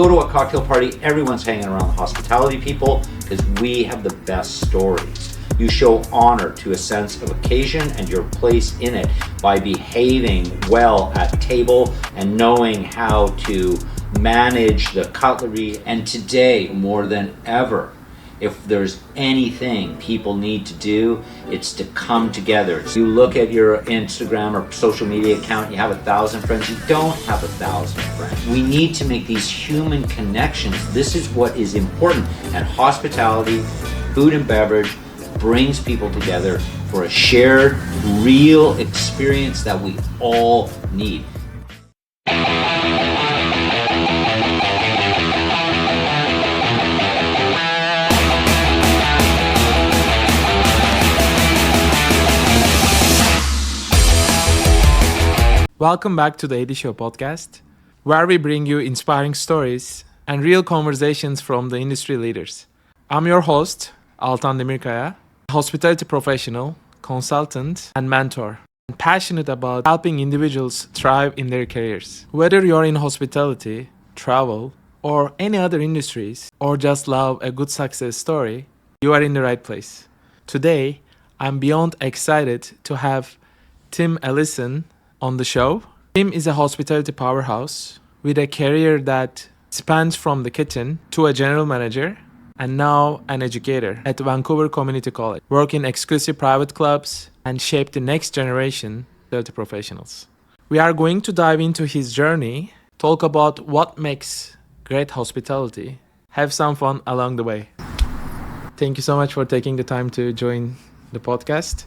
Go to a cocktail party, everyone's hanging around the hospitality people because we have the best stories. You show honor to a sense of occasion and your place in it by behaving well at table and knowing how to manage the cutlery. And today, more than ever, if there's anything people need to do, it's to come together. You look at your Instagram or social media account, you have 1,000 friends, you don't have 1,000 friends. We need to make these human connections. This is what is important. And hospitality, food and beverage brings people together for a shared, real experience that we all need. Welcome back to the Edi Show podcast, where we bring you inspiring stories and real conversations from the industry leaders. I'm your host, Altan Demirkaya, hospitality professional, consultant, and mentor, and passionate about helping individuals thrive in their careers. Whether you're in hospitality, travel, or any other industries, or just love a good success story, you are in the right place. Today, I'm beyond excited to have Tim Ellison on the show. Tim is a hospitality powerhouse with a career that spans from the kitchen to a general manager and now an educator at Vancouver Community College, work in exclusive private clubs and shape the next generation hospitality professionals. We are going to dive into his journey, talk about what makes great hospitality, have some fun along the way. Thank you so much for taking the time to join the podcast.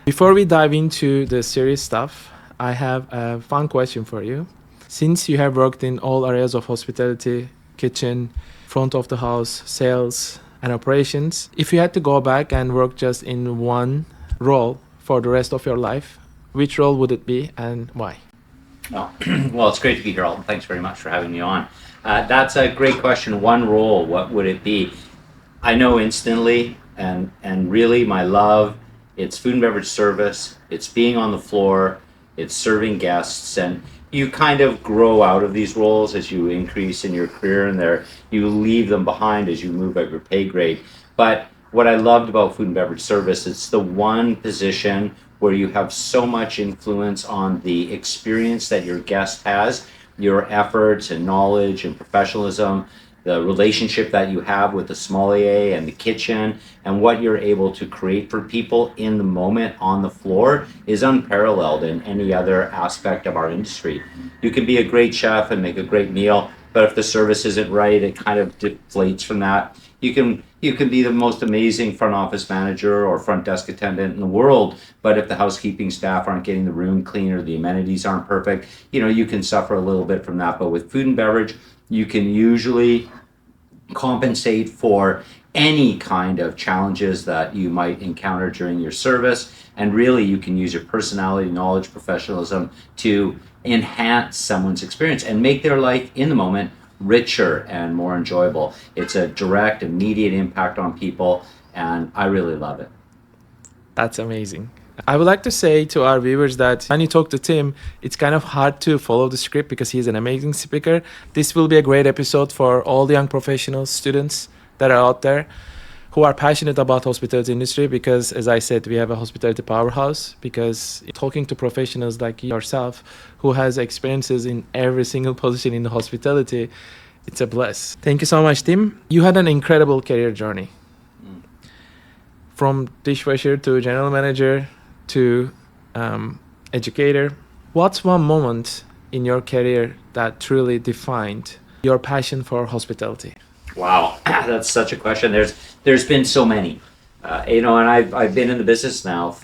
Before we dive into the serious stuff, I have a fun question for you. Since you have worked in all areas of hospitality, kitchen, front of the house, sales, and operations, if you had to go back and work just in one role for the rest of your life, which role would it be and why? Oh, well, it's great to be here, Alton. Thanks very much for having me on. That's a great question. One role, what would it be? I know instantly, and really my love, it's food and beverage service, it's being on the floor, it's serving guests, and you kind of grow out of these roles as you increase in your career, and you leave them behind as you move up your pay grade. But what I loved about food and beverage service, it's the one position where you have so much influence on the experience that your guest has, your efforts and knowledge and professionalism, the relationship that you have with the sommelier and the kitchen, and what you're able to create for people in the moment on the floor is unparalleled in any other aspect of our industry. You can be a great chef and make a great meal, but if the service isn't right, it kind of deflates from that. You can be the most amazing front office manager or front desk attendant in the world, but if the housekeeping staff aren't getting the room clean or the amenities aren't perfect, you can suffer a little bit from that. But with food and beverage, you can usually compensate for any kind of challenges that you might encounter during your service, and really you can use your personality, knowledge, professionalism to enhance someone's experience and make their life in the moment richer and more enjoyable. It's a direct, immediate impact on people, and I really love it. That's amazing. I would like to say to our viewers that when you talk to Tim, it's kind of hard to follow the script because he's an amazing speaker. This will be a great episode for all the young professionals, students that are out there who are passionate about hospitality industry, because as I said, we have a hospitality powerhouse, because talking to professionals like yourself who has experiences in every single position in the hospitality, it's a bless. Thank you so much, Tim. You had an incredible career journey. From dishwasher to general manager to educator. What's one moment in your career that truly defined your passion for hospitality? Wow, that's such a question. There's been so many, and I've been in the business now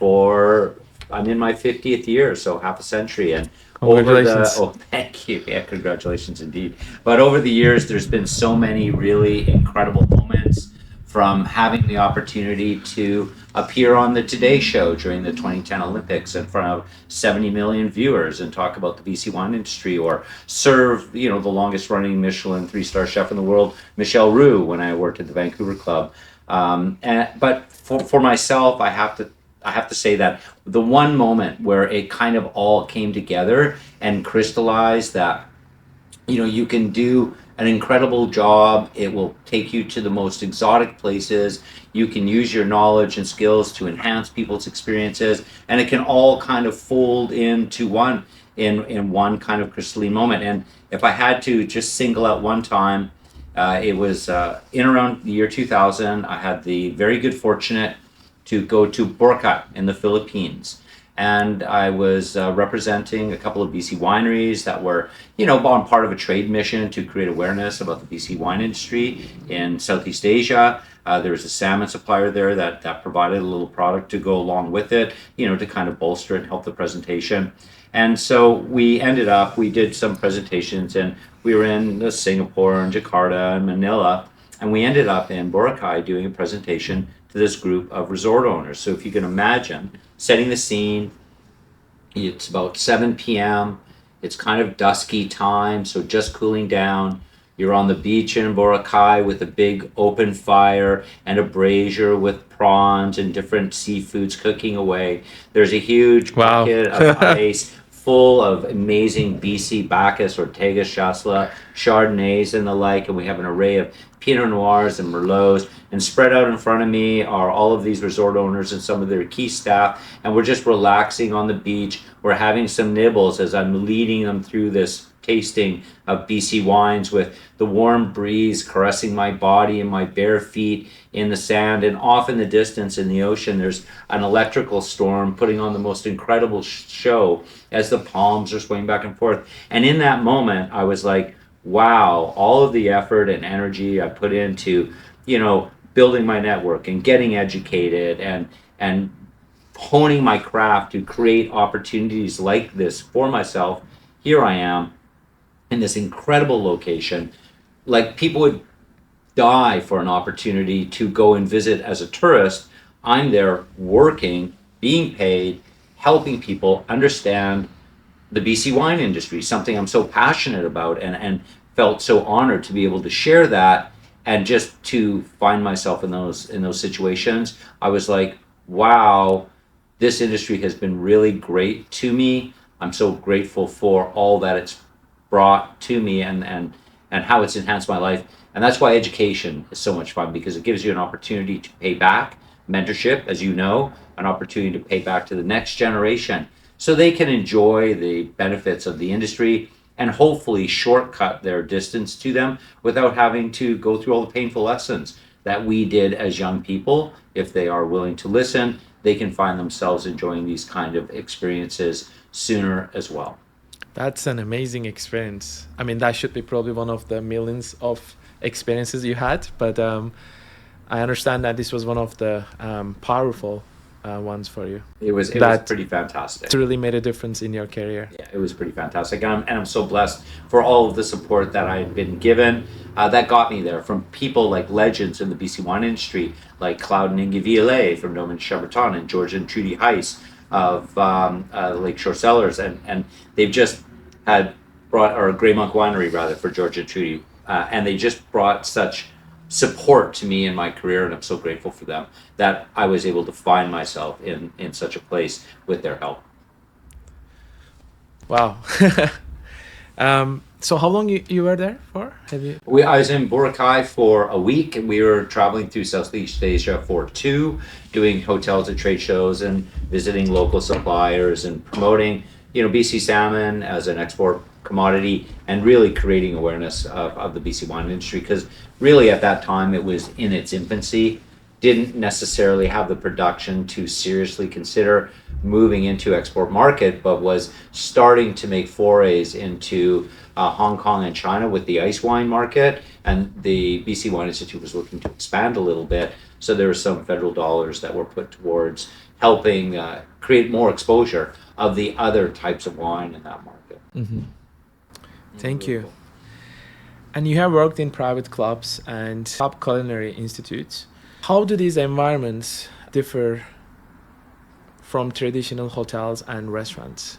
I'm in my 50th year, so half a century, and congratulations. Thank you. Yeah, congratulations indeed. But over the years, there's been so many really incredible moments, from having the opportunity to appear on the Today Show during the 2010 Olympics in front of 70 million viewers and talk about the BC wine industry, or serve, the longest running Michelin 3-star chef in the world, Michel Roux, when I worked at the Vancouver Club. But for myself, I have to say that the one moment where it kind of all came together and crystallized that, you can do an incredible job. It will take you to the most exotic places. You can use your knowledge and skills to enhance people's experiences, and it can all kind of fold into one in one kind of crystalline moment. And if I had to just single out one time, it was in around the year 2000. I had the very good fortunate to go to Boracay in the Philippines. And I was representing a couple of BC wineries that were, on part of a trade mission to create awareness about the BC wine industry in Southeast Asia. There was a salmon supplier there that provided a little product to go along with it, to kind of bolster and help the presentation. And so we did some presentations, and we were in Singapore and Jakarta and Manila, and we ended up in Boracay doing a presentation to this group of resort owners. So if you can imagine, setting the scene, it's about 7 p.m., it's kind of dusky time, so just cooling down. You're on the beach in Boracay with a big open fire and a brazier with prawns and different seafoods cooking away. There's a huge bucket of ice full of amazing BC Bacchus, Ortega, Chasselas, Chardonnays and the like, and we have an array of Pinot Noirs and Merlots, and spread out in front of me are all of these resort owners and some of their key staff, and we're just relaxing on the beach. We're having some nibbles as I'm leading them through this tasting of BC wines with the warm breeze caressing my body and my bare feet in the sand, and off in the distance in the ocean there's an electrical storm putting on the most incredible show as the palms are swaying back and forth. And in that moment I was like, wow, all of the effort and energy I put into building my network and getting educated and honing my craft to create opportunities like this for myself. Here I am in this incredible location. Like, people would die for an opportunity to go and visit as a tourist. I'm there working, being paid, helping people understand the BC wine industry, something I'm so passionate about, and felt so honored to be able to share that. And just to find myself in those situations, I was like, wow, this industry has been really great to me. I'm so grateful for all that it's brought to me and how it's enhanced my life. And that's why education is so much fun, because it gives you an opportunity to pay back, mentorship, as you know, an opportunity to pay back to the next generation so they can enjoy the benefits of the industry and hopefully shortcut their distance to them without having to go through all the painful lessons that we did as young people. If they are willing to listen, they can find themselves enjoying these kind of experiences sooner as well. That's an amazing experience. I mean, that should be probably one of the millions of experiences you had, but I understand that this was one of the powerful ones for you. It was pretty fantastic. It really made a difference in your career. Yeah, it was pretty fantastic. And I'm so blessed for all of the support that I've been given that got me there, from people like legends in the BC wine industry, like Claude Ningy from Domaine Chaberton and George and Trudy Heiss of Lakeshore Cellars. And they've just brought, or Grey Monk Winery rather, for George and Trudy. And they just brought such support to me in my career, and I'm so grateful for them that I was able to find myself in such a place with their help. Wow. So how long you were there for? I was in Boracay for a week, and we were traveling through Southeast Asia for 2, doing hotels and trade shows and visiting local suppliers and promoting BC salmon as an export commodity, and really creating awareness of the BC wine industry, because really at that time it was in its infancy, didn't necessarily have the production to seriously consider moving into export market, but was starting to make forays into Hong Kong and China with the ice wine market, and the BC Wine Institute was looking to expand a little bit, so there were some federal dollars that were put towards helping create more exposure of the other types of wine in that market. Mm-hmm. Thank you. And you have worked in private clubs and top culinary institutes. How do these environments differ from traditional hotels and restaurants?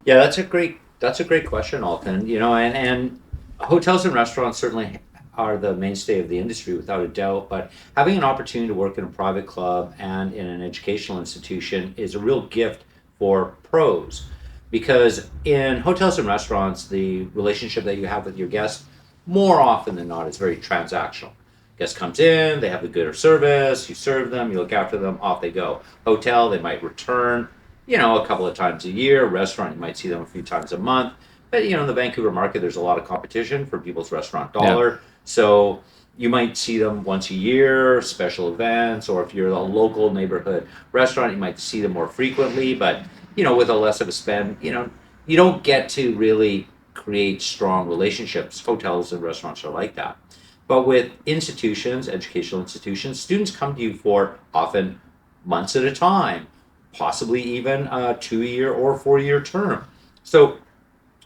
Yeah, that's a great question, Alton. And hotels and restaurants certainly are the mainstay of the industry without a doubt, but having an opportunity to work in a private club and in an educational institution is a real gift for pros. Because in hotels and restaurants, the relationship that you have with your guests More often than not, it's very transactional. Guest comes in, they have the good service, you serve them, you look after them, off they go. Hotel, they might return, a couple of times a year. Restaurant, you might see them a few times a month. But in the Vancouver market, there's a lot of competition for people's restaurant Yeah. dollar. So you might see them once a year, special events, or if you're a local neighborhood restaurant, you might see them more frequently. But with a less of a spend, you don't get to really create strong relationships. Hotels and restaurants are like that. But with institutions, educational institutions, students come to you for often months at a time, possibly even a 2-year or 4-year term. So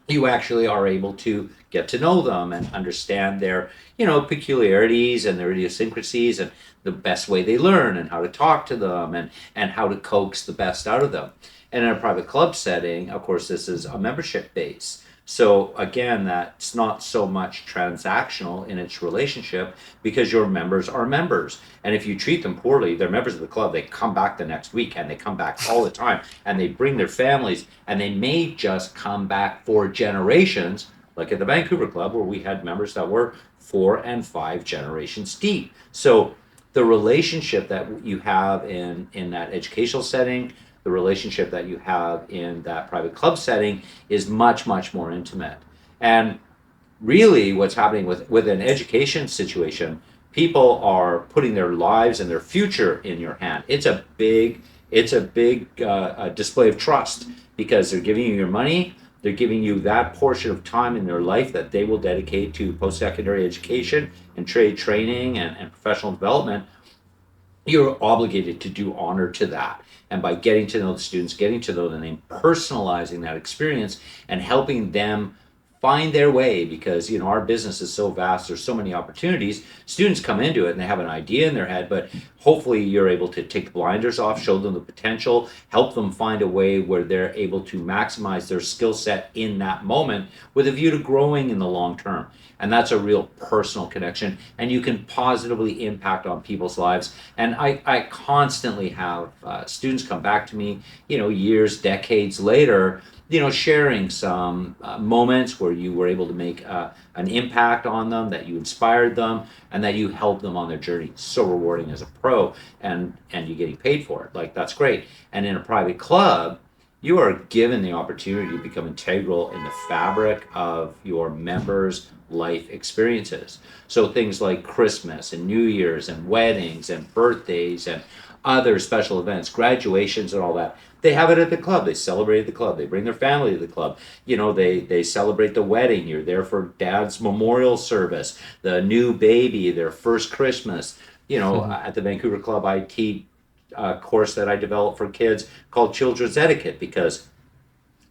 you actually are able to get to know them and understand their, peculiarities and their idiosyncrasies and the best way they learn and how to talk to them and how to coax the best out of them. And in a private club setting, of course, this is a membership base. So again, that's not so much transactional in its relationship because your members are members. And if you treat them poorly, they're members of the club, they come back the next week and they come back all the time and they bring their families and they may just come back for generations, like at the Vancouver Club where we had members that were 4 and 5 generations deep. So the relationship that you have in that educational setting, the relationship that you have in that private club setting is much, much more intimate. And really what's happening with an education situation, people are putting their lives and their future in your hand. It's a big display of trust because they're giving you your money. They're giving you that portion of time in their life that they will dedicate to post-secondary education and trade training and professional development. You're obligated to do honor to that. And by getting to know the students, getting to know them, and personalizing that experience and helping them find their way, because our business is so vast, there's so many opportunities. Students come into it and they have an idea in their head, but hopefully you're able to take the blinders off, show them the potential, help them find a way where they're able to maximize their skill set in that moment with a view to growing in the long term. And that's a real personal connection, and you can positively impact on people's lives. And I constantly have students come back to me, years, decades later, sharing some moments where you were able to make an impact on them, that you inspired them, and that you helped them on their journey. It's so rewarding as a pro, and you're getting paid for it. Like, that's great. And in a private club, you are given the opportunity to become integral in the fabric of your members' life experiences. So things like Christmas and New Year's and weddings and birthdays and other special events, graduations and all that, they have it at the club. They celebrate at the club. They bring their family to the club. They celebrate the wedding. You're there for dad's memorial service, the new baby, their first Christmas. At the Vancouver Club, I teach a course that I developed for kids called Children's Etiquette, because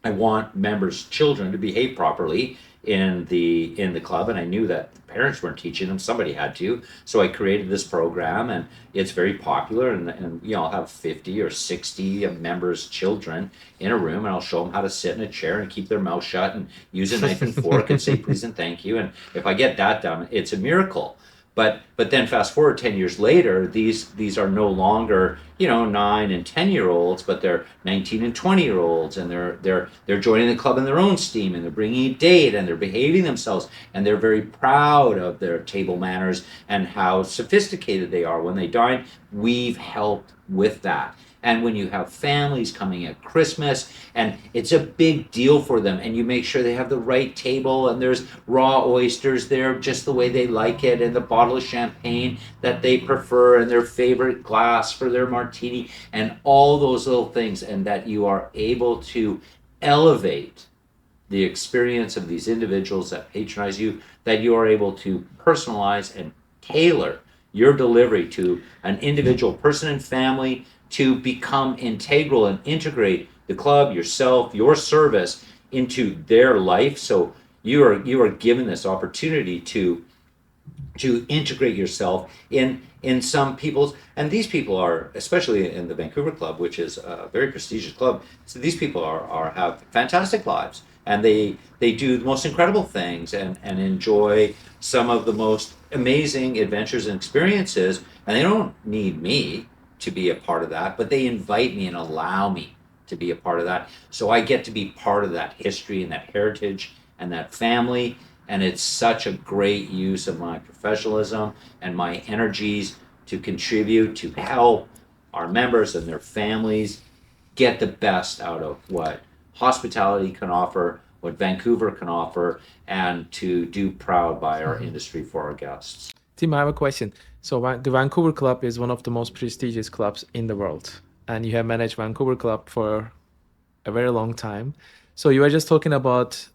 I want members' children to behave properly in the club, and I knew that the parents weren't teaching them, somebody had to. So I created this program, and it's very popular, and I'll have 50 or 60 members' children in a room, and I'll show them how to sit in a chair and keep their mouth shut and use a knife and fork and say please and thank you. And if I get that done, it's a miracle. But then fast forward 10 years later, these are no longer 9 and 10-year-olds, but they're 19 and 20-year-olds, and they're joining the club in their own steam, and they're bringing a date, and they're behaving themselves, and they're very proud of their table manners and how sophisticated they are when they dine. We've helped with that. And when you have families coming at Christmas, and it's a big deal for them, and you make sure they have the right table, and there's raw oysters there just the way they like it, and the bottle of champagne that they prefer, and their favorite glass for their martini, and all those little things, and that you are able to elevate the experience of these individuals that patronize you, that you are able to personalize and tailor your delivery to an individual person and family, to become integral and integrate the club, yourself, your service into their life. So you are given this opportunity to integrate yourself in some people's, and these people are, especially in the Vancouver Club, which is a very prestigious club, so these people have fantastic lives, and they do the most incredible things and enjoy some of the most amazing adventures and experiences, and they don't need me to be a part of that, but they invite me and allow me to be a part of that. So I get to be part of that history and that heritage and that family. And it's such a great use of my professionalism and my energies to contribute to help our members and their families get the best out of what hospitality can offer, what Vancouver can offer, and to do proud by our industry for our guests. Tim, I have a question. So the Vancouver Club is one of the most prestigious clubs in the world, and you have managed Vancouver Club for a very long time. So you were just talking about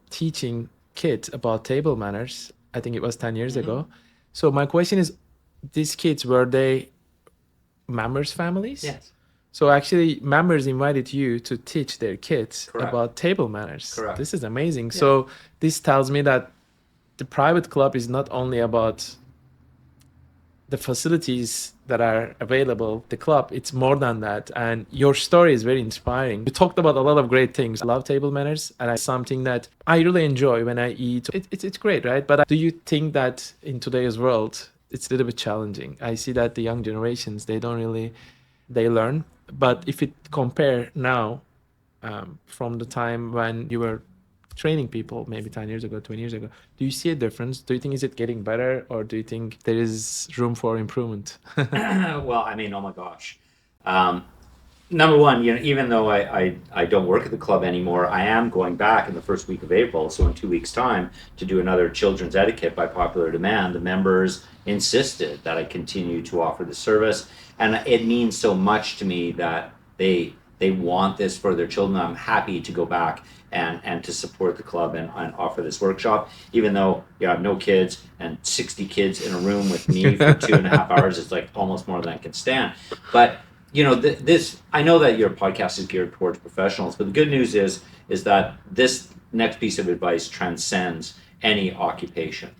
teaching kids about table manners. I think it was 10 years ago. So my question is, these kids, were they members' families? Yes. So actually, members invited you to teach their kids Correct. about table manners. Correct. This is amazing. Yeah. So this tells me that the private club is not only about the facilities that are available, the club, it's more than that. And your story is very inspiring. You talked about a lot of great things. I love table manners, and it's something that I really enjoy when I eat. It's great, right? But do you think that in today's world, it's a little bit challenging? I see that the young generations, they learn. But if you compare now from the time when you were training people, maybe 10 years ago, 20 years ago, do you see a difference? Do you think is it getting better, or do you think there is room for improvement? Well, I mean, oh my gosh. Number one, even though I don't work at the club anymore, I am going back in the first week of April, so in 2 weeks' time, to do another children's etiquette by popular demand. The members insisted that I continue to offer the service, and it means so much to me that they want this for their children. I'm happy to go back and to support the club and offer this workshop, even though I have no kids and 60 kids in a room with me for 2.5 hours. It's like almost more than I can stand. But this, I know that your podcast is geared towards professionals, but the good news is that this next piece of advice transcends any occupation.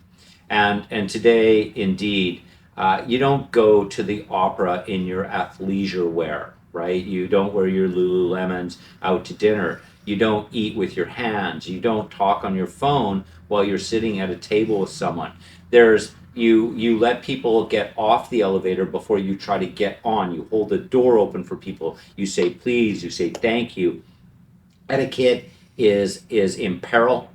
And today, indeed, you don't go to the opera in your athleisure wear, right? You don't wear your Lululemons out to dinner. You don't eat with your hands. You don't talk on your phone while you're sitting at a table with someone. You let people get off the elevator before you try to get on. You hold the door open for people. You say please. You say thank you. Etiquette is in peril.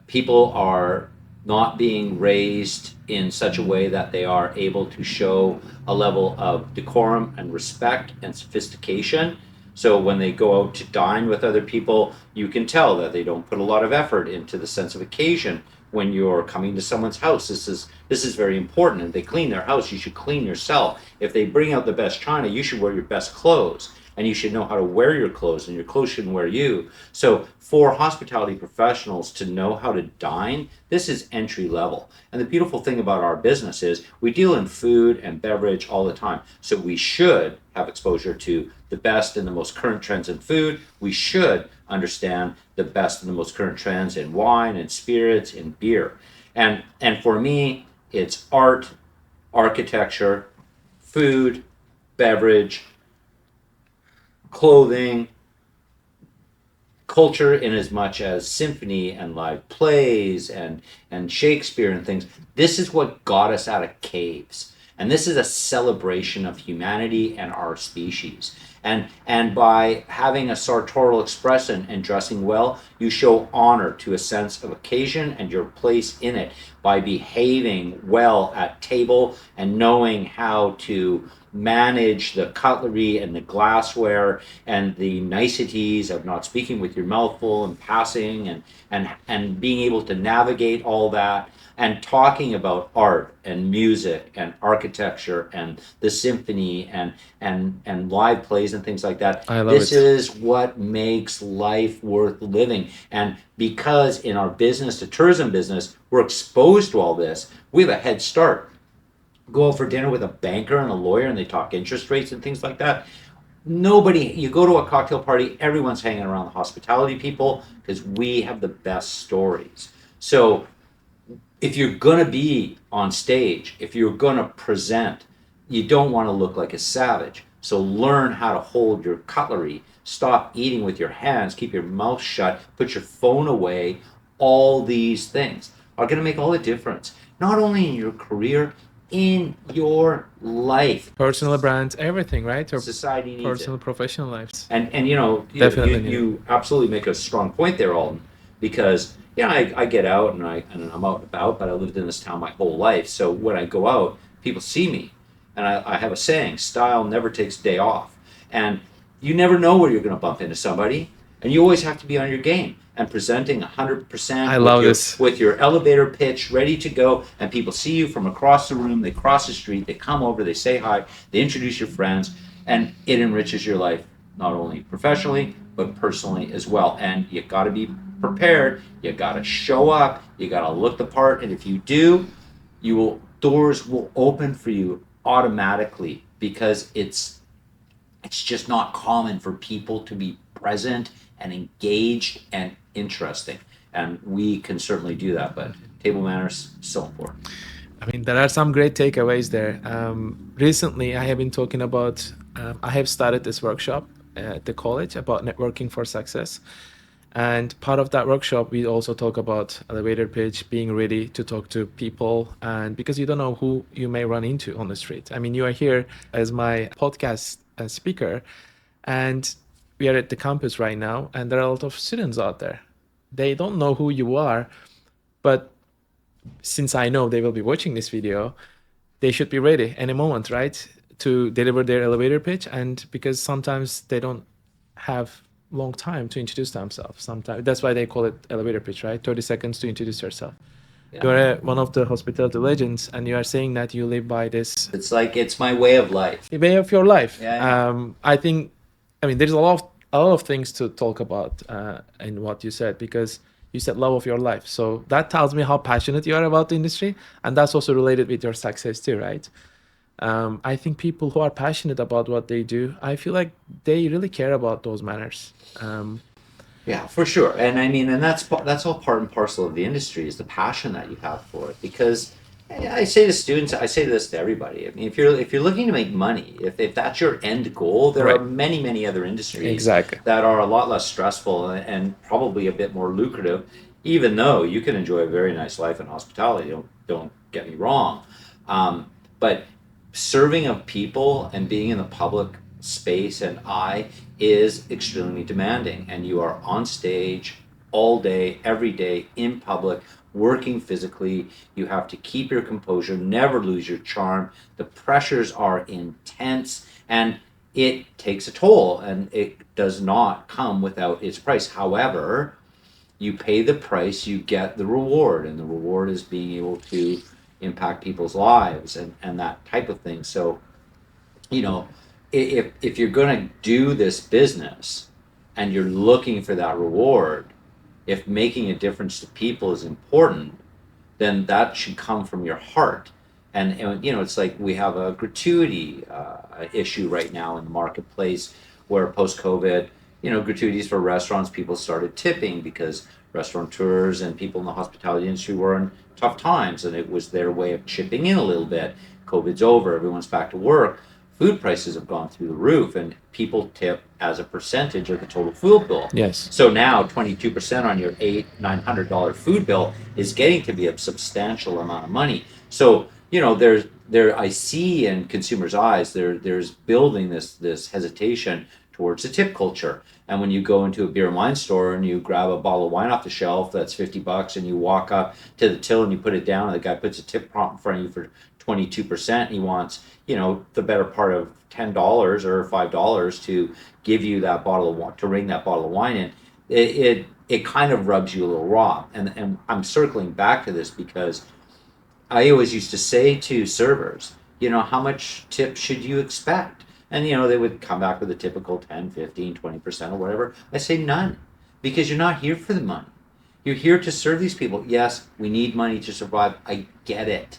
People are not being raised in such a way that they are able to show a level of decorum and respect and sophistication. So when they go out to dine with other people, you can tell that they don't put a lot of effort into the sense of occasion. When you're coming to someone's house, this is very important. If they clean their house, you should clean yourself. If they bring out the best china, you should wear your best clothes. And you should know how to wear your clothes, and your clothes shouldn't wear you. So for hospitality professionals to know how to dine, this is entry level. And the beautiful thing about our business is we deal in food and beverage all the time. So we should have exposure to the best and the most current trends in food. We should understand the best and the most current trends in wine and spirits and beer. And for me, it's art, architecture, food, beverage, clothing, culture in as much as symphony and live plays and Shakespeare and things. This is what got us out of caves. And this is a celebration of humanity and our species. And by having a sartorial expression and dressing well, you show honor to a sense of occasion and your place in it by behaving well at table and knowing how to manage the cutlery and the glassware and the niceties of not speaking with your mouth full and passing and being able to navigate all that and talking about art and music and architecture and the symphony and live plays and things like that. I love this it. is what makes life worth living. And because in our business, the tourism business, we're exposed to all this, we have a head start. Go out for dinner with a banker and a lawyer and they talk interest rates and things like that. You go to a cocktail party, everyone's hanging around the hospitality people because we have the best stories. So if you're going to be on stage, if you're going to present, you don't want to look like a savage. So learn how to hold your cutlery, stop eating with your hands, keep your mouth shut, put your phone away. All these things are going to make all the difference, not only in your career, in your life. Personal brands, everything, right? Or Society needs personal, it. professional lives. And Definitely you absolutely make a strong point there, Alden, because I get out and I'm out and about, but I lived in this town my whole life. So when I go out, people see me, and I have a saying: style never takes a day off. And you never know where you're going to bump into somebody, and you always have to be on your game and presenting 100% I love this. with your elevator pitch ready to go. And people see you from across the room, they cross the street, they come over, they say hi, they introduce your friends, and it enriches your life not only professionally but personally as well. And you got to be prepared, you got to show up, you got to look the part, and if you do, doors will open for you automatically, because it's just not common for people to be present and engaged and interesting, and we can certainly do that. But table manners, so important. I mean, there are some great takeaways there. Recently, I have been talking about, I have started this workshop at the college about networking for success. And part of that workshop, we also talk about elevator pitch, being ready to talk to people. And because you don't know who you may run into on the street. I mean, you are here as my podcast speaker, and we are at the campus right now, and there are a lot of students out there. They don't know who you are, but since I know they will be watching this video, they should be ready any moment, right, to deliver their elevator pitch. And because sometimes they don't have long time to introduce themselves. Sometimes that's why they call it elevator pitch, right? 30 seconds to introduce yourself. Yeah. You're one of the hospitality legends, and you are saying that you live by this. It's like it's my way of life. The way of your life. Yeah. I think, I mean, there's a lot of things to talk about in what you said, because you said love of your life. So that tells me how passionate you are about the industry, and that's also related with your success too, right? I think people who are passionate about what they do, I feel like they really care about those manners. Yeah, for sure. And I mean, and that's all part and parcel of the industry, is the passion that you have for it. Because I say to students, I say this to everybody. I mean, if you're looking to make money, if that's your end goal, there are many other industries that are a lot less stressful and probably a bit more lucrative. Even though you can enjoy a very nice life in hospitality, don't get me wrong, but serving of people and being in the public space and eye is extremely demanding, and you are on stage all day, every day, in public, working physically. You have to keep your composure, never lose your charm. The pressures are intense, and it takes a toll, and it does not come without its price. However, you pay the price, you get the reward, and the reward is being able to impact people's lives and that type of thing. So, if you're going to do this business and you're looking for that reward, if making a difference to people is important, then that should come from your heart. And it's like we have a gratuity issue right now in the marketplace, where post-COVID, gratuities for restaurants, people started tipping because restaurateurs and people in the hospitality industry were in tough times, and it was their way of chipping in a little bit. COVID's over, everyone's back to work. Food prices have gone through the roof, and people tip as a percentage of the total food bill. Yes. So now 22% on your $800-900 food bill is getting to be a substantial amount of money. So I see in consumers' eyes there's building this hesitation towards the tip culture. And when you go into a beer and wine store and you grab a bottle of wine off the shelf that's $50, and you walk up to the till and you put it down, and the guy puts a tip prompt in front of you for 22%, and he wants the better part of $10 or $5 to give you that bottle of wine, to ring that bottle of wine in, it kind of rubs you a little raw. And I'm circling back to this because I always used to say to servers, how much tip should you expect? And they would come back with a typical 10, 15, 20% or whatever. I say none, because you're not here for the money. You're here to serve these people. Yes, we need money to survive. I get it.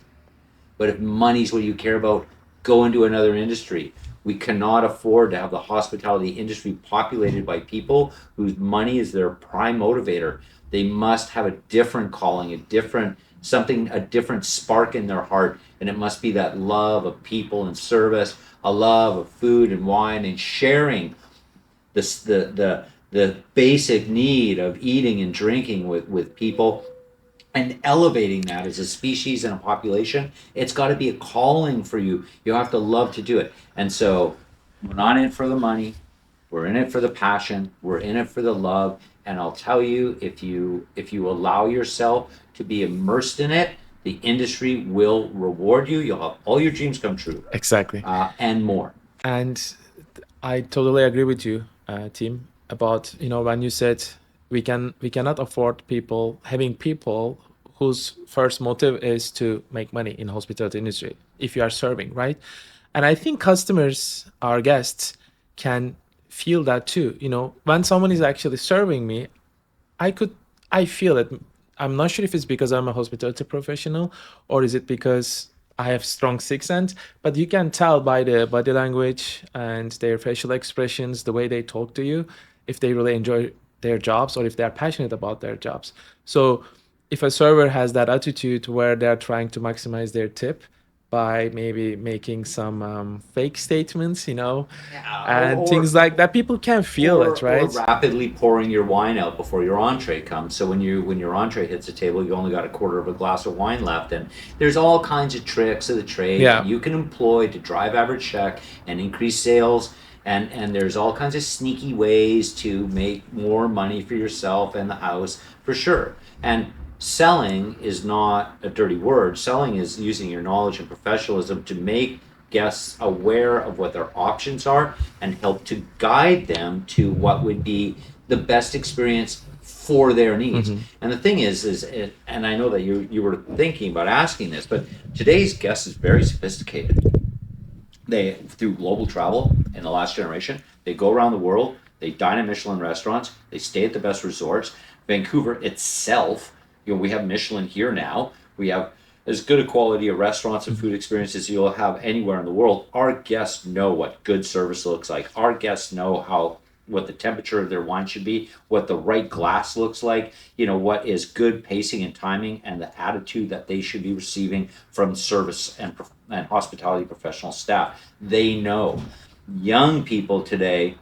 But if money's what you care about, go into another industry. We cannot afford to have the hospitality industry populated by people whose money is their prime motivator. They must have a different calling, a different spark in their heart, and it must be that love of people and service, a love of food and wine, and sharing the basic need of eating and drinking with people, and elevating that as a species and a population. It's got to be a calling for you. You have to love to do it. And so we're not in it for the money. We're in it for the passion. We're in it for the love. And I'll tell you, if you allow yourself to be immersed in it, the industry will reward you. You'll have all your dreams come true, Exactly. and more. And I totally agree with you, Tim, about when you said we cannot afford having people whose first motive is to make money in hospitality industry if you are serving, right? And I think customers, our guests, can feel that too. When someone is actually serving me, I could I feel it. I'm not sure if it's because I'm a hospitality professional or is it because I have strong sixth sense, but you can tell by the body language and their facial expressions, the way they talk to you, if they really enjoy their jobs or if they're passionate about their jobs. So if a server has that attitude where they're trying to maximize their tip by maybe making some fake statements, Yeah, and things like that, people can feel it, or right? rapidly pouring your wine out before your entree comes. So when your entree hits the table, you only got a quarter of a glass of wine left, and there's all kinds of tricks of the trade that Yeah. you can employ to drive average check and increase sales. And there's all kinds of sneaky ways to make more money for yourself and the house, for sure. And selling is not a dirty word. Selling is using your knowledge and professionalism to make guests aware of what their options are and help to guide them to what would be the best experience for their needs. And the thing and I know that you were thinking about asking this, but today's guest is very sophisticated. They, through global travel in the last generation, they go around the world, they dine at Michelin restaurants, they stay at the best resorts. Vancouver itself, we have Michelin here now. We have as good a quality of restaurants and food experiences you'll have anywhere in the world. Our guests know what good service looks like. Our guests know what the temperature of their wine should be, what the right glass looks like, what is good pacing and timing, and the attitude that they should be receiving from service and hospitality professional staff. They know. Young people today,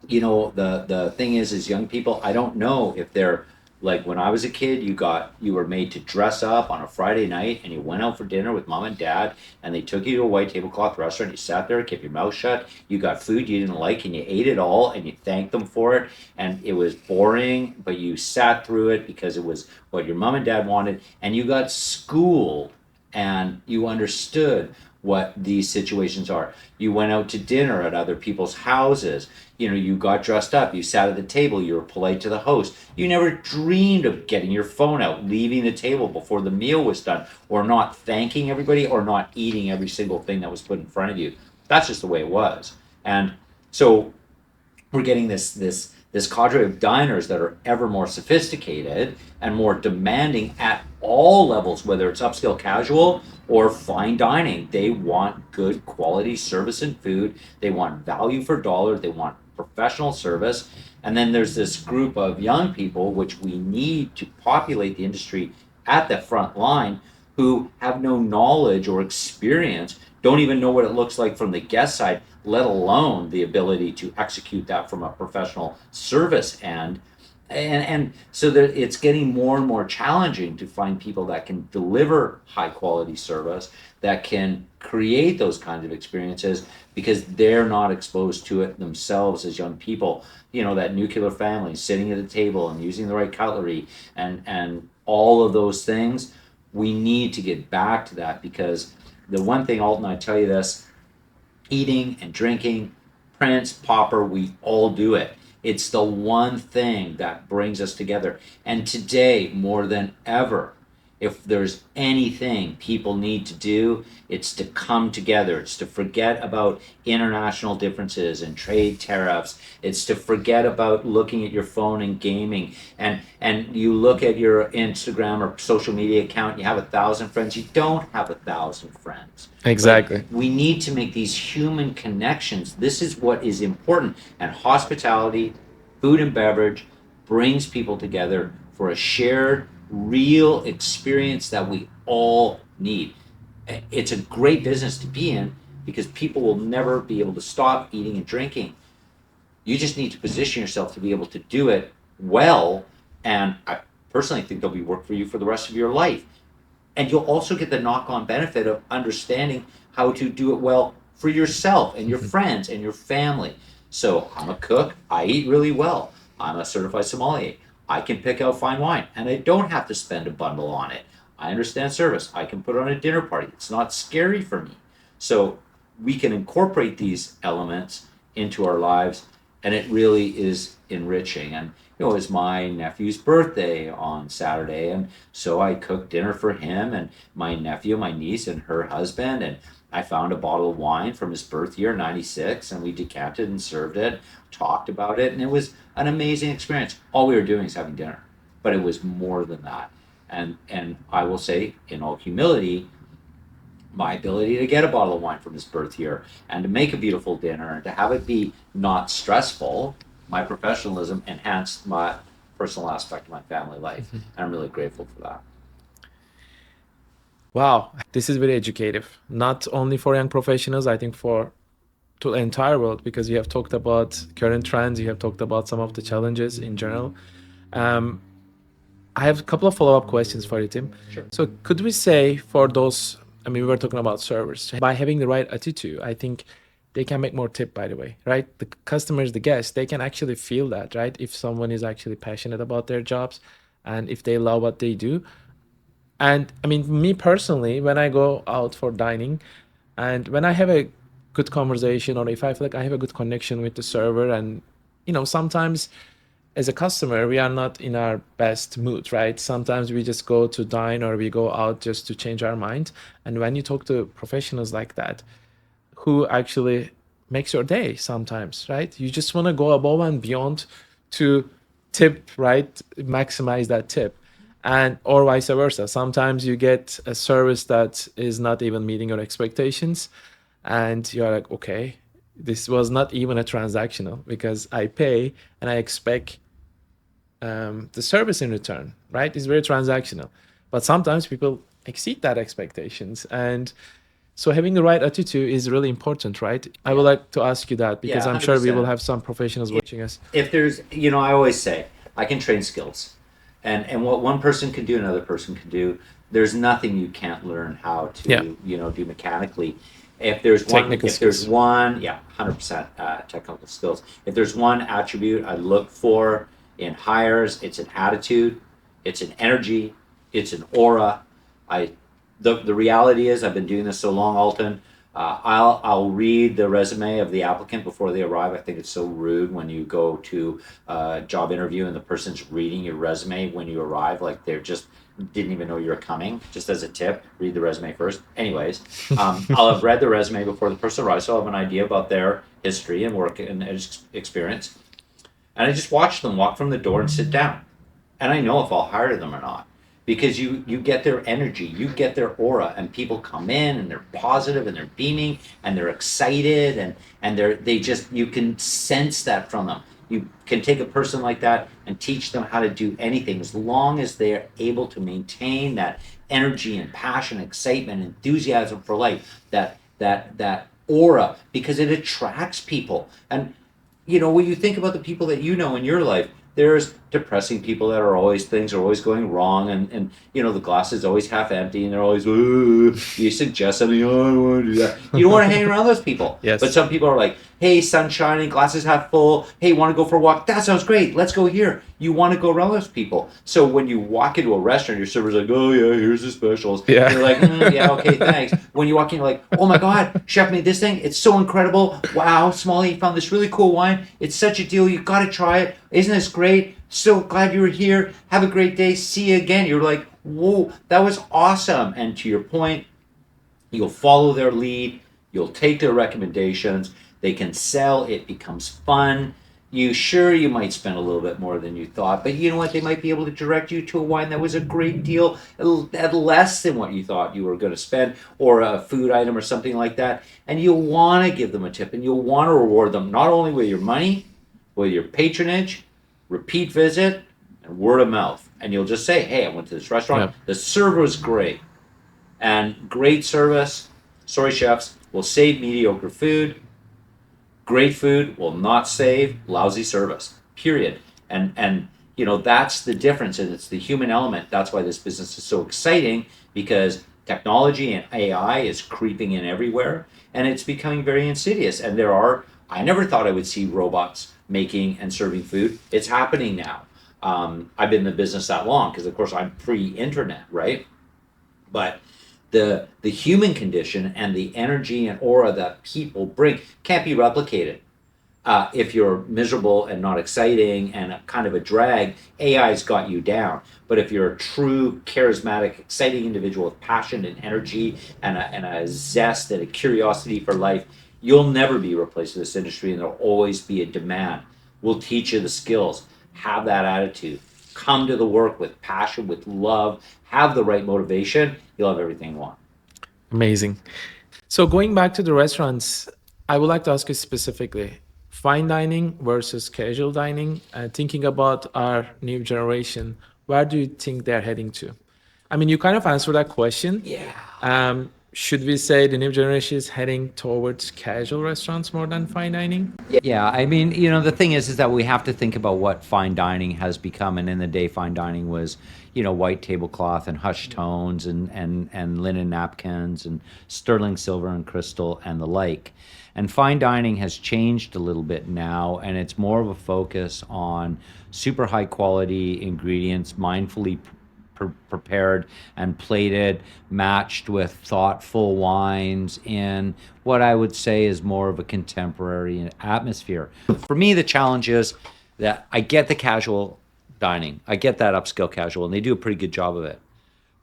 the thing is young people, I don't know if they're like when I was a kid, you were made to dress up on a Friday night and you went out for dinner with mom and dad and they took you to a white tablecloth restaurant. You sat there, kept your mouth shut. You got food you didn't like and you ate it all and you thanked them for it. And it was boring, but you sat through it because it was what your mom and dad wanted. And you got schooled and you understood what these situations are. You went out to dinner at other people's houses. You got dressed up, you sat at the table, you were polite to the host. You never dreamed of getting your phone out, leaving the table before the meal was done, or not thanking everybody, or not eating every single thing that was put in front of you. That's just the way it was. And so we're getting this cadre of diners that are ever more sophisticated and more demanding at all levels, whether it's upscale casual or fine dining. They want good quality service and food. They want value for dollar. They want professional service. And then there's this group of young people, which we need to populate the industry at the front line, who have no knowledge or experience, don't even know what it looks like from the guest side, let alone the ability to execute that from a professional service end. And so that it's getting more and more challenging to find people that can deliver high quality service, that can create those kinds of experiences, because they're not exposed to it themselves as young people. That nuclear family sitting at the table and using the right cutlery and all of those things. We need to get back to that, because the one thing, Alton, I tell you this, eating and drinking, Prince, Pauper, we all do it. It's the one thing that brings us together. And today, more than ever, if there's anything people need to do, it's to come together. It's to forget about international differences and trade tariffs. It's to forget about looking at your phone and gaming. And you look at your Instagram or social media account, you have 1,000 friends. You don't have 1,000 friends. Exactly. Right? We need to make these human connections. This is what is important. And hospitality, food and beverage brings people together for a shared, real experience that we all need. It's a great business to be in, because people will never be able to stop eating and drinking. You just need to position yourself to be able to do it well, and I personally think there'll be work for you for the rest of your life. And you'll also get the knock-on benefit of understanding how to do it well for yourself and your friends and your family. So I'm a cook, I eat really well. I'm a certified sommelier. I can pick out fine wine and I don't have to spend a bundle on it. I understand service. I can put on a dinner party. It's not scary for me. So we can incorporate these elements into our lives, and it really is enriching. And it was my nephew's birthday on Saturday, and so I cooked dinner for him and my nephew, my niece, and her husband. And I found a bottle of wine from his birth year, 96, and we decanted and served it, talked about it, and it was an amazing experience. All we were doing is having dinner, but it was more than that. And I will say, in all humility, my ability to get a bottle of wine from his birth year and to make a beautiful dinner and to have it be not stressful, my professionalism enhanced my personal aspect of my family life. And I'm really grateful for that. Wow, this is very educative, not only for young professionals, I think for to the entire world, because you have talked about current trends, you have talked about some of the challenges in general. Um, I have a couple of follow-up questions for you, Tim. Sure. So could we say for those, I mean, we were talking about servers, by having the right attitude, I think they can make more tip, by the way, right? The customers, the guests, they can actually feel that, right? If someone is actually passionate about their jobs and if they love what they do. And I mean, me personally, when I go out for dining and when I have a good conversation or if I feel like I have a good connection with the server and, sometimes as a customer, we are not in our best mood, right? Sometimes we just go to dine or we go out just to change our mind. And when you talk to professionals like that, who actually makes your day sometimes, right? You just want to go above and beyond to tip, right? Maximize that tip. And or vice versa. Sometimes you get a service that is not even meeting your expectations, and you're like, okay, this was not even a transactional because I pay and I expect the service in return, right? It's very transactional. But sometimes people exceed that expectations. And so having the right attitude is really important, right? I would like to ask you that because Yeah, I'm sure we will 100%. have some professionals watching us. If there's, I always say, I can train skills. And what one person can do, another person can do. There's nothing you can't learn how to, Yeah. do mechanically. If there's Technical skills. 100% technical skills. If there's one attribute I look for in hires, it's an attitude, it's an energy, it's an aura. The reality is, I've been doing this so long, Alton. I'll read the resume of the applicant before they arrive. I think it's so rude when you go to a job interview and the person's reading your resume when you arrive, like they're just didn't even know you're coming. Just as a tip, read the resume first. Anyways, I'll have read the resume before the person arrives, so I'll have an idea about their history and work and experience. And I just watch them walk from the door and sit down. And I know if I'll hire them or not. Because you get their energy, you get their aura, and people come in and they're positive and they're beaming and they're excited and you can sense that from them. You can take a person like that and teach them how to do anything as long as they're able to maintain that energy and passion, excitement, enthusiasm for life, that aura, because it attracts people. And when you think about the people that you know in your life, there's depressing people that things are always going wrong, and the glass is always half empty, and they're always, ooh, you suggest something, oh, I don't want to do that. You don't want to hang around those people. Yes. But some people are like, hey, sun shining, glass is half full, hey, want to go for a walk? That sounds great, let's go here. You want to go around those people. So when you walk into a restaurant, your server's like, oh yeah, here's the specials. Yeah. You're like, yeah, okay, thanks. When you walk in, you're like, oh my God, chef made this thing, it's so incredible. Wow, Smalley found this really cool wine. It's such a deal, you got to try it. Isn't this great? So glad you were here. Have a great day. See you again. You're like, whoa, that was awesome. And to your point, you'll follow their lead. You'll take their recommendations. They can sell. It becomes fun. You might spend a little bit more than you thought, but you know what? They might be able to direct you to a wine that was a great deal at less than what you thought you were going to spend, or a food item or something like that. And you'll want to give them a tip, and you'll want to reward them not only with your money, with your patronage, repeat visit, and word of mouth. And you'll just say, hey, I went to this restaurant. The server was great. And great service, sorry chefs, will save mediocre food. Great food will not save lousy service, period. And that's the difference, and it's the human element. That's why this business is so exciting, because technology and AI is creeping in everywhere, and it's becoming very insidious. And I never thought I would see robots making and serving food. It's happening now. I've been in the business that long because, of course, I'm pre-internet, right? But the human condition and the energy and aura that people bring can't be replicated. If you're miserable and not exciting and a kind of a drag, AI's got you down. But if you're a true, charismatic, exciting individual with passion and energy and a zest and a curiosity for life, you'll never be replaced in this industry, and there'll always be a demand. We'll teach you the skills. Have that attitude. Come to the work with passion, with love, have the right motivation. You'll have everything you want. Amazing. So going back to the restaurants, I would like to ask you specifically, fine dining versus casual dining, thinking about our new generation, where do you think they're heading to? I mean, you kind of answered that question. Yeah. Should we say the new generation is heading towards casual restaurants more than fine dining? Yeah, I mean, the thing is that we have to think about what fine dining has become. And in the day, fine dining was, white tablecloth and hushed tones and linen napkins and sterling silver and crystal and the like. And fine dining has changed a little bit now, and it's more of a focus on super high quality ingredients, mindfully prepared and plated, matched with thoughtful wines in what I would say is more of a contemporary atmosphere. For me, the challenge is that I get the casual dining, I get that upscale casual, and they do a pretty good job of it.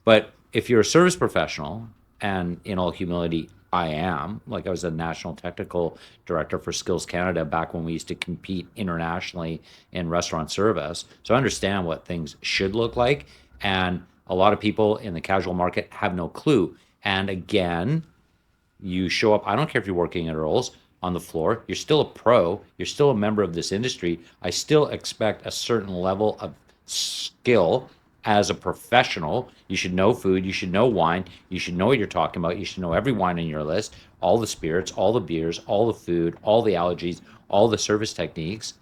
But if you're a service professional, and in all humility, I am, like I was a national technical director for Skills Canada back when we used to compete internationally in restaurant service. So I understand what things should look like. And a lot of people in the casual market have no clue. And again, you show up, I don't care if you're working at Earl's on the floor, you're still a pro, you're still a member of this industry. I still expect a certain level of skill as a professional. You should know food, you should know wine, you should know what you're talking about, you should know every wine on your list, all the spirits, all the beers, all the food, all the allergies, all the service techniques.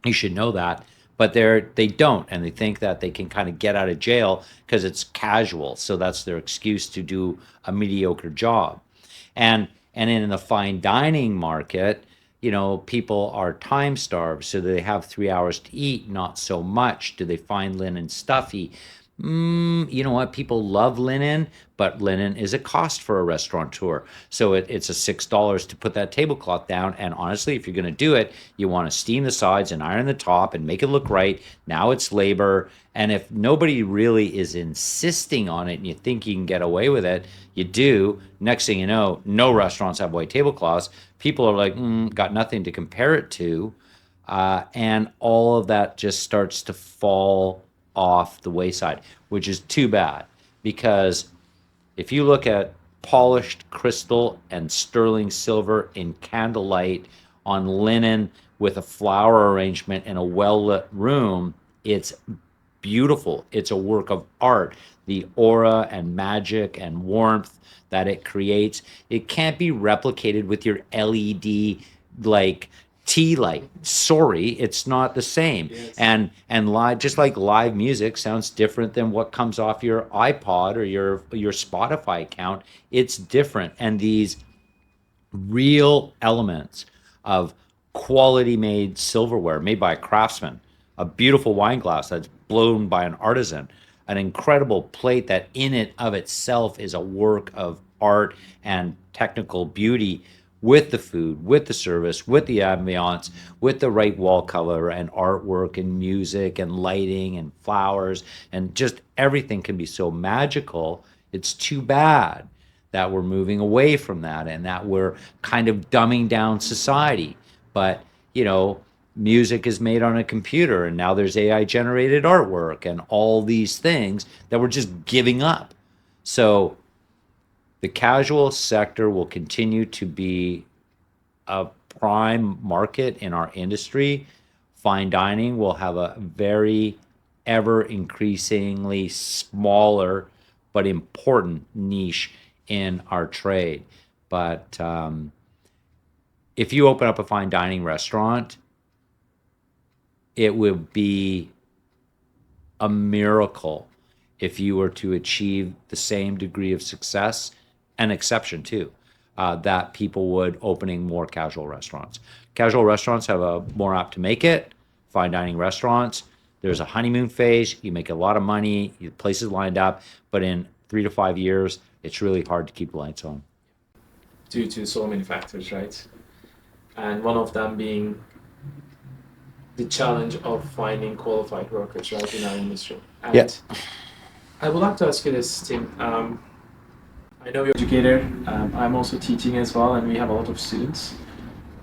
You should know that. But they don't, and they think that they can kind of get out of jail because it's casual. So that's their excuse to do a mediocre job. And in the fine dining market, people are time starved. So they have 3 hours to eat, not so much. Do they find linen stuffy? You know what? People love linen, but linen is a cost for a restaurateur. So it's a $6 to put that tablecloth down. And honestly, if you're going to do it, you want to steam the sides and iron the top and make it look right. Now it's labor. And if nobody really is insisting on it and you think you can get away with it, you do. Next thing you know, no restaurants have white tablecloths. People are like, got nothing to compare it to. And all of that just starts to fall off the wayside, which is too bad, because if you look at polished crystal and sterling silver in candlelight on linen with a flower arrangement in a well-lit room, it's beautiful. It's a work of art. The aura and magic and warmth that it creates, it can't be replicated with your LED like tea light. Sorry, it's not the same. Yes. And live, just like live music sounds different than what comes off your iPod or your Spotify account. It's different. And these real elements of quality made silverware made by a craftsman, a beautiful wine glass that's blown by an artisan, an incredible plate that in it of itself is a work of art and technical beauty, with the food, with the service, with the ambiance, with the right wall color and artwork and music and lighting and flowers, and just everything can be so magical. It's too bad that we're moving away from that and that we're kind of dumbing down society. But, music is made on a computer, and now there's AI generated artwork and all these things that we're just giving up. So the casual sector will continue to be a prime market in our industry. Fine dining will have a very ever increasingly smaller but important niche in our trade. But if you open up a fine dining restaurant, it would be a miracle if you were to achieve the same degree of success and exception too that people would opening more casual restaurants. Casual restaurants have a more apt to make it. Fine dining restaurants, there's a honeymoon phase. You make a lot of money, your place is lined up, but in 3 to 5 years, it's really hard to keep the lights on. Due to so many factors, right? And one of them being the challenge of finding qualified workers, right, in our industry. And Yeah. I would like to ask you this, Tim. I know you're an educator. I'm also teaching as well, and we have a lot of students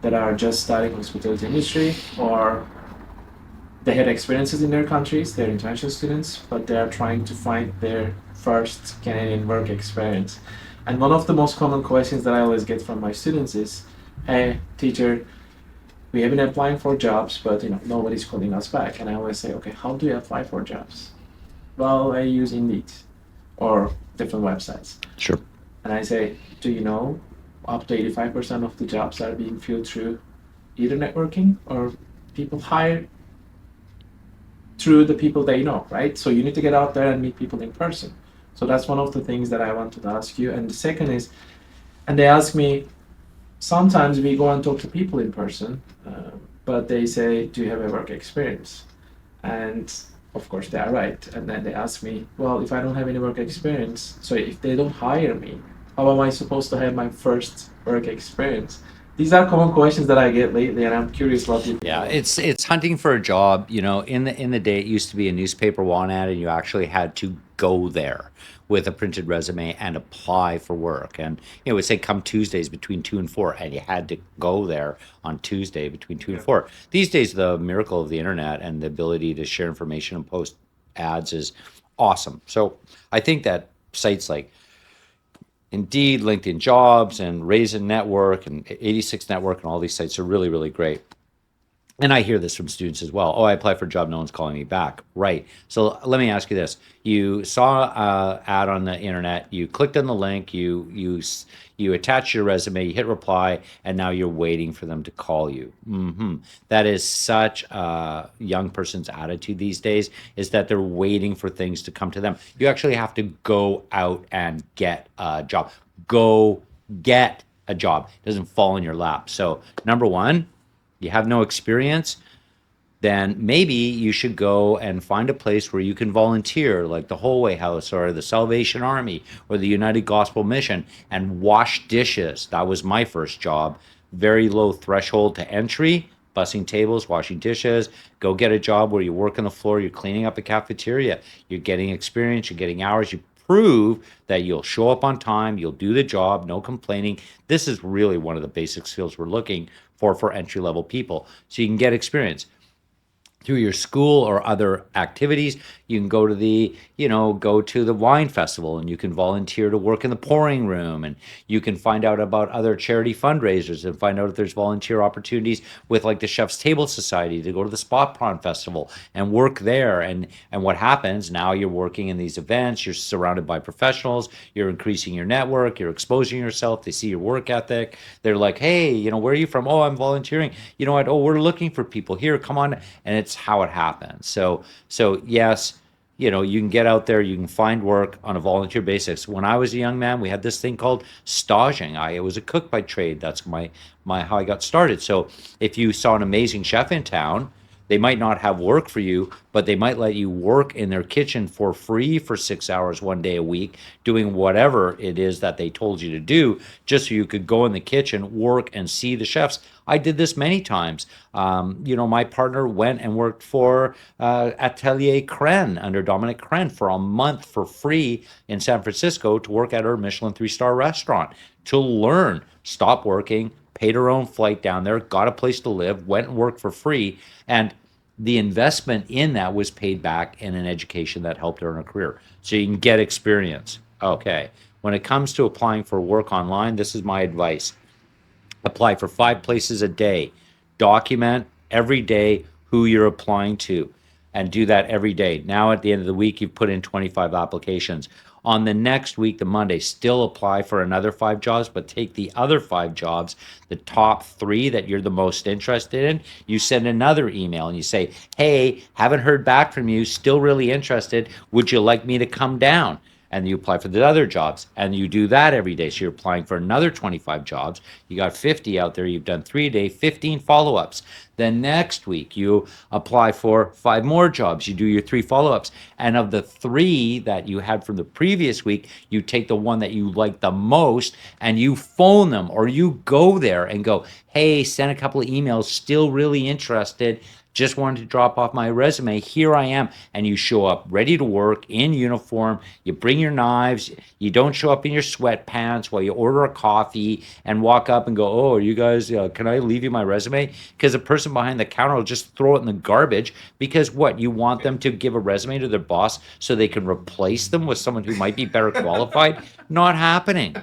that are just starting hospitality industry, or they had experiences in their countries. They're international students, but they are trying to find their first Canadian work experience. And one of the most common questions that I always get from my students is, "Hey, teacher, we have been applying for jobs, but nobody's calling us back." And I always say, "Okay, how do you apply for jobs?" "Well, I use Indeed or different websites." Sure. And I say, "Do you know up to 85% of the jobs are being filled through either networking or people hire through the people they know, right? So you need to get out there and meet people in person." So that's one of the things that I wanted to ask you. And the second is, and they ask me, sometimes we go and talk to people in person, but they say, "Do you have a work experience?" And of course they are right. And then they ask me, "Well, if I don't have any work experience, so if they don't hire me, how am I supposed to have my first work experience?" These are common questions that I get lately, and I'm curious what you think. Yeah, it's hunting for a job. In the day, it used to be a newspaper want ad, and you actually had to go there with a printed resume and apply for work. And it would say come Tuesdays between 2 and 4, and you had to go there on Tuesday between 2 and 4. These days, the miracle of the internet and the ability to share information and post ads is awesome. So I think that sites like Indeed, LinkedIn Jobs, and Raisin Network, and 86 Network, and all these sites are really, really great. And I hear this from students as well. "Oh, I applied for a job, no one's calling me back." Right. So let me ask you this: you saw an ad on the internet, you clicked on the link, you attached your resume, you hit reply, and now you're waiting for them to call you. That is such a young person's attitude these days, is that they're waiting for things to come to them. You actually have to go out and get a job. Go get a job. It doesn't fall in your lap. So number one, you have no experience, then maybe you should go and find a place where you can volunteer, like the Holway House or the Salvation Army or the United Gospel Mission, and wash dishes. That was my first job. Very low threshold to entry, bussing tables, washing dishes. Go get a job where you work on the floor, you're cleaning up a cafeteria, you're getting experience, you're getting hours, you prove that you'll show up on time, you'll do the job, no complaining. This is really one of the basic skills we're looking for entry-level people. So you can get experience through your school or other activities. You can go to the wine festival, and you can volunteer to work in the pouring room, and you can find out about other charity fundraisers and find out if there's volunteer opportunities with like the Chef's Table Society to go to the Spot Prawn Festival and work there. And what happens now, you're working in these events, you're surrounded by professionals, you're increasing your network, you're exposing yourself, they see your work ethic. They're like, "Hey, where are you from?" "Oh, I'm volunteering." "You know what? Oh, we're looking for people here. Come on." And it's how it happens. So yes, you can get out there, you can find work on a volunteer basis. When I was a young man, we had this thing called staging. I was a cook by trade. That's my how I got started. So if you saw an amazing chef in town, they might not have work for you, but they might let you work in their kitchen for free for 6 hours one day a week, doing whatever it is that they told you to do, just so you could go in the kitchen, work, and see the chefs. I did this many times. My partner went and worked for Atelier Kren under Dominic Kren for a month for free in San Francisco to work at her Michelin 3-star restaurant, to learn, stop working, paid her own flight down there, got a place to live, went and worked for free. And the investment in that was paid back in an education that helped her in her career. So you can get experience. Okay. When it comes to applying for work online, this is my advice. Apply for 5 places a day. Document every day who you're applying to, and do that every day. Now at the end of the week, you've put in 25 applications. On the next week, the Monday, still apply for another 5 jobs, but take the other 5 jobs, the top 3 that you're the most interested in. You send another email and you say, "Hey, haven't heard back from you, still really interested. Would you like me to come down?" and you apply for the other jobs, and you do that every day. So you're applying for another 25 jobs. You got 50 out there. You've done 3 a day, 15 follow-ups. Then next week you apply for 5 more jobs. You do your 3 follow-ups, and of the 3 that you had from the previous week, you take the one that you like the most and you phone them, or you go there and go, hey, send a couple of emails, still really interested, just wanted to drop off my resume, here I am. And you show up ready to work in uniform, you bring your knives, you don't show up in your sweatpants while you order a coffee and walk up and go, oh, you guys, can I leave you my resume? Because the person behind the counter will just throw it in the garbage, because what, you want them to give a resume to their boss so they can replace them with someone who might be better qualified? Not happening.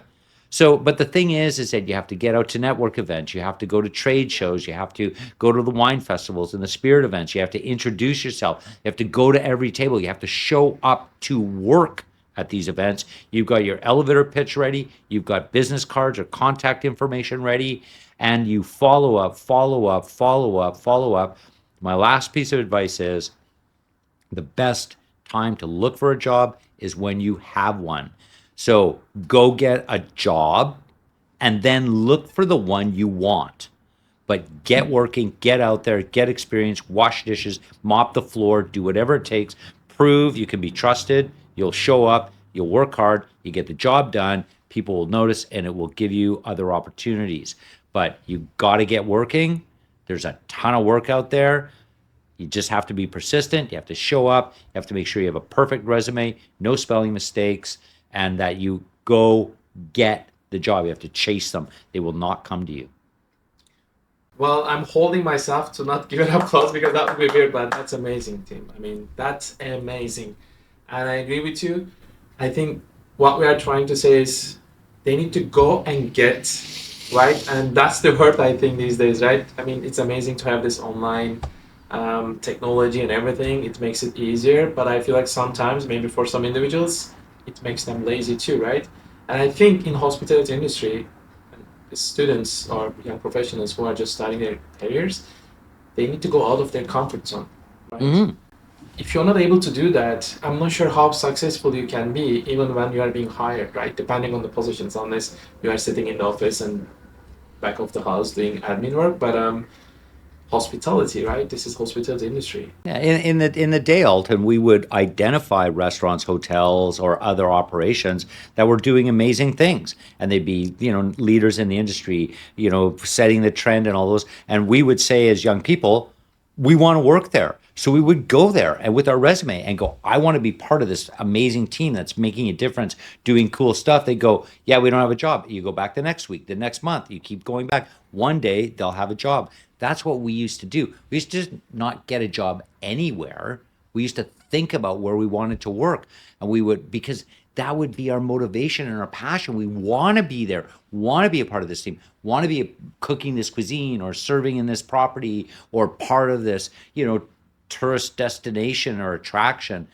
So, but the thing is that you have to get out to network events, you have to go to trade shows, you have to go to the wine festivals and the spirit events, you have to introduce yourself, you have to go to every table, you have to show up to work at these events. You've got your elevator pitch ready, you've got business cards or contact information ready, and you follow up, follow up, follow up, follow up. My last piece of advice is the best time to look for a job is when you have one. So go get a job and then look for the one you want. But get working, get out there, get experience, wash dishes, mop the floor, do whatever it takes. Prove you can be trusted. You'll show up, you'll work hard, you get the job done, people will notice, and it will give you other opportunities. But you got to get working. There's a ton of work out there. You just have to be persistent. You have to show up. You have to make sure you have a perfect resume, no spelling mistakes, and that you go get the job. You have to chase them. They will not come to you. Well, I'm holding myself to not give it applause because that would be weird, but that's amazing, Tim. I mean, that's amazing. And I agree with you. I think what we are trying to say is they need to go and get, right? And that's the word, I think, these days, right? I mean, it's amazing to have this online technology and everything. It makes it easier, but I feel like sometimes, maybe for some individuals, it makes them lazy too, right? And I think in hospitality industry, students or young professionals who are just starting their careers, they need to go out of their comfort zone, right? Mm-hmm. If you're not able to do that, I'm not sure how successful you can be even when you are being hired, right? Depending on the positions, unless you are sitting in the office and back of the house doing admin work. But hospitality, right? This is hospitality industry. Yeah, in the day, Alton, we would identify restaurants, hotels, or other operations that were doing amazing things, and they'd be, leaders in the industry, setting the trend and all those. And we would say, as young people, we want to work there. So we would go there and with our resume and go, I want to be part of this amazing team that's making a difference, doing cool stuff. They go, yeah, we don't have a job. You go back the next week, the next month, you keep going back. One day they'll have a job. That's what we used to do. We used to just not get a job anywhere. We used to think about where we wanted to work, and we would, because that would be our motivation and our passion. We want to be there, want to be a part of this team, want to be cooking this cuisine or serving in this property or part of this, tourist destination or attraction.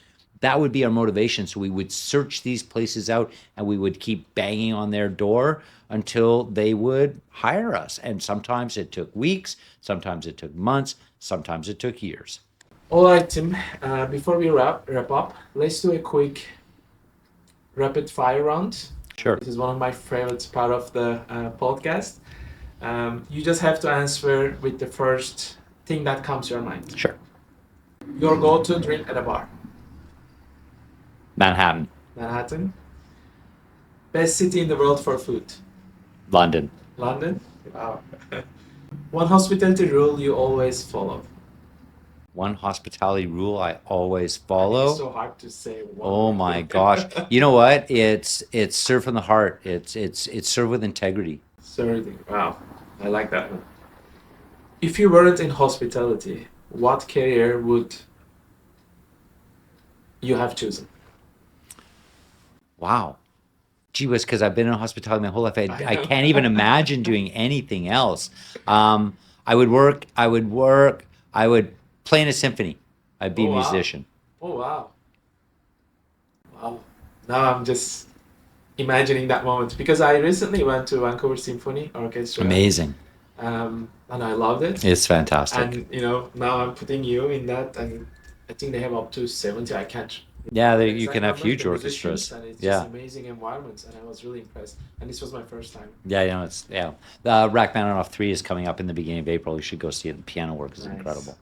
That would be our motivation. So we would search these places out and we would keep banging on their door until they would hire us. And sometimes it took weeks, sometimes it took months, sometimes it took years. All right, Tim, before we wrap up, let's do a quick rapid fire round. Sure. This is one of my favorite part of the podcast. You just have to answer with the first thing that comes to your mind. Sure. Your go-to drink at a bar. Manhattan. Best city in the world for food. London. Wow. One hospitality rule you always follow. One hospitality rule I always follow. It's so hard to say. Oh my gosh! You know what? It's serve from the heart. It's serve with integrity. Wow, I like that one. If you weren't in hospitality, what career would you have chosen? Wow. Gee whiz, because I've been in hospitality my whole life. I can't even imagine doing anything else. I would play in a symphony. I'd be a musician. Oh, wow. Wow. Now I'm just imagining that moment because I recently went to Vancouver Symphony Orchestra. Amazing. And I loved it. It's fantastic. And, now I'm putting you in that, and I think they have up to 70. I can't Yeah, you Because I can have met huge the musicians, orchestras. and it's just Yeah. amazing environments, and I was really impressed. And this was my first time. Yeah, it's Rachmaninoff 3 is coming up in the beginning of April. You should go see it. The piano work is Nice. incredible.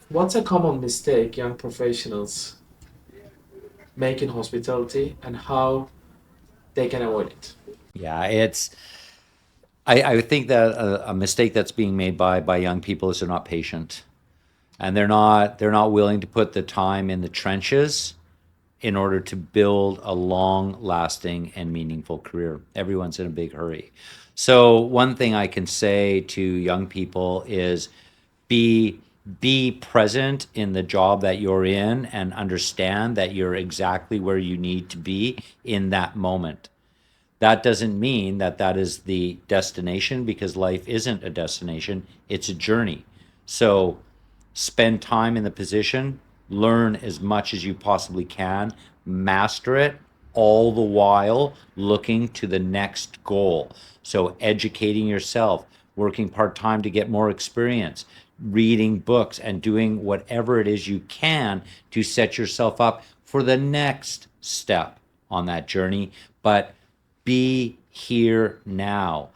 What's a common mistake young professionals make in hospitality, and how they can avoid it? Yeah, I think that a mistake that's being made by young people is they're not patient, and they're not willing to put the time in the trenches in order to build a long lasting and meaningful career. Everyone's in a big hurry. So one thing I can say to young people is be be present in the job that you're in and understand that you're exactly where you need to be in that moment. That doesn't mean that that is the destination, because life isn't a destination, it's a journey. So spend time in the position, learn as much as you possibly can, master it, all the while looking to the next goal. So educating yourself, working part-time to get more experience, reading books, and doing whatever it is you can to set yourself up for the next step on that journey. But be here now.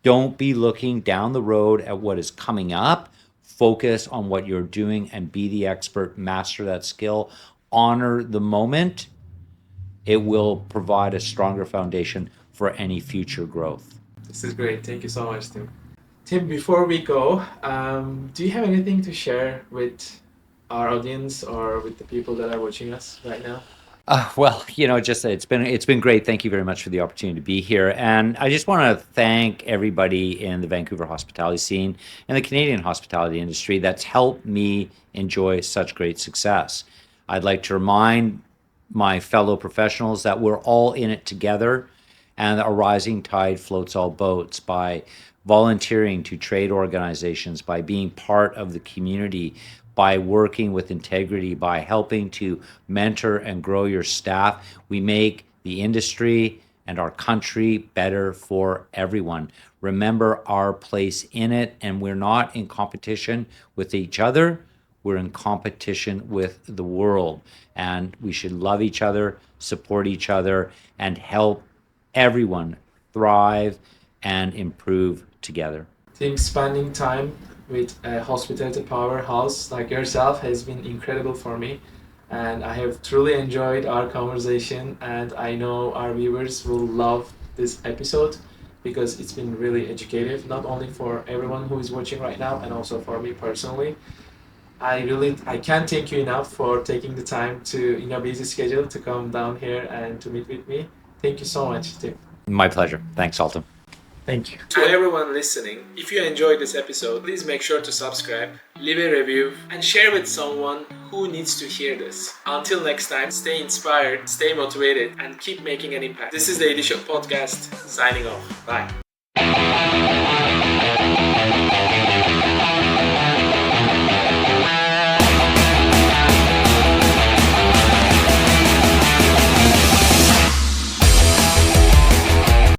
Don't be looking down the road at what is coming up. Focus on what you're doing and be the expert, master that skill, honor the moment. It will provide a stronger foundation for any future growth. This is great. Thank you so much, Tim. Tim, before we go, do you have anything to share with our audience or with the people that are watching us right now? Well, just it's been great. Thank you very much for the opportunity to be here, and I just want to thank everybody in the Vancouver hospitality scene and the Canadian hospitality industry that's helped me enjoy such great success. I'd like to remind my fellow professionals that we're all in it together, and a rising tide floats all boats. By volunteering to trade organizations, by being part of the community, by working with integrity, by helping to mentor and grow your staff, we make the industry and our country better for everyone. Remember our place in it, and we're not in competition with each other. We're in competition with the world, and we should love each other, support each other, and help everyone thrive and improve together. Tim, spending time with a hospitality powerhouse like yourself has been incredible for me. And I have truly enjoyed our conversation. And I know our viewers will love this episode because it's been really educative, not only for everyone who is watching right now, and also for me personally. I can't thank you enough for taking the time to, in your busy schedule, to come down here and to meet with me. Thank you so much, Tim. My pleasure. Thanks, Alton. Thank you. To everyone listening, if you enjoyed this episode, please make sure to subscribe, leave a review, and share with someone who needs to hear this. Until next time, stay inspired, stay motivated, and keep making an impact. This is the Edition Podcast, signing off. Bye.